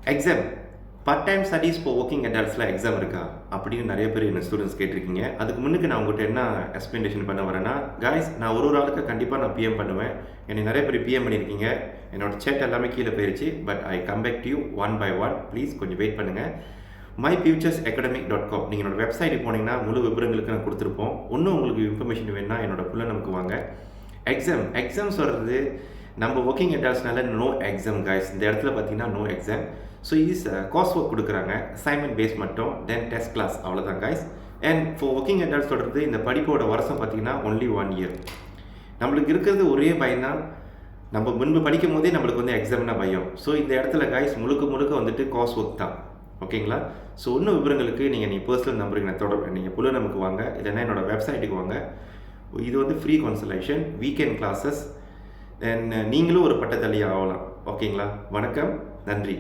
Exam part time studies for working அடல்ட்ஸில் exam இருக்கா அப்படின்னு நிறைய பேர் என்ன ஸ்டூடெண்ட்ஸ் கேட்டிருக்கீங்க. அதுக்கு முன்னுக்கு நான் உங்கள்கிட்ட என்ன எக்ஸ்பிளனேஷன் பண்ண வரேன்னா, காய்ஸ் நான் ஒரு ஆளுக்கு கண்டிப்பாக நான் பிஎம் பண்ணுவேன். என்னை நிறைய பேர் பிஎம் பண்ணியிருக்கீங்க. என்னோட சேட் எல்லாமே கீழே போயிடுச்சு. But I come back to you one by one. Please கொஞ்சம் வெயிட் பண்ணுங்கள். myfuturesacademic.com நீங்கள் என்னோட வெப்சைட்டுக்கு போனீங்கன்னா முழு விவரங்களுக்கு நான் கொடுத்துருப்போம். இன்னும் உங்களுக்கு இன்ஃபர்மேஷன் வேணுன்னா என்னோட புள்ள நமக்கு வாங்க. எக்ஸாம் சொல்கிறது நம்ம ஒர்க்கிங் அடல்ட்ஸ்னால நோ எக்ஸாம் காய்ஸ். இந்த இடத்துல பார்த்தீங்கன்னா no exam. So is course work கொடுக்குறாங்க, அசைன்மெண்ட் பேஸ் மட்டும், தென் டெஸ்ட் கிளாஸ், அவ்வளோதான் guys. And for working adults சொல்கிறது இந்த படிப்போட வருஷம் பார்த்தீங்கன்னா ஒன்லி 1 year. நம்மளுக்கு இருக்கிறது ஒரே பயம் தான், நம்ம முன்பு படிக்கும் போதே நம்மளுக்கு வந்து எக்ஸாம்னா பயம். ஸோ இந்த இடத்துல காய்ஸ் முழுக்க வந்துட்டு கோர்ஸ் ஒர்க் தான். ஓகேங்களா? ஸோ இன்னும் விவரங்களுக்கு நீங்கள் பர்சனல் நம்பருக்கு நான் தொடர்பு, நீங்கள் புள்ள நமக்கு வாங்க, இல்லைன்னா என்னோடய வெப்சைட்டுக்கு வாங்க. இது வந்து ஃப்ரீ கன்சல்டேஷன், வீக்கெண்ட் கிளாஸஸ், தென் நீங்களும் ஒரு பட்டதாரியாக ஆகலாம். ஓகேங்களா? வணக்கம், நன்றி.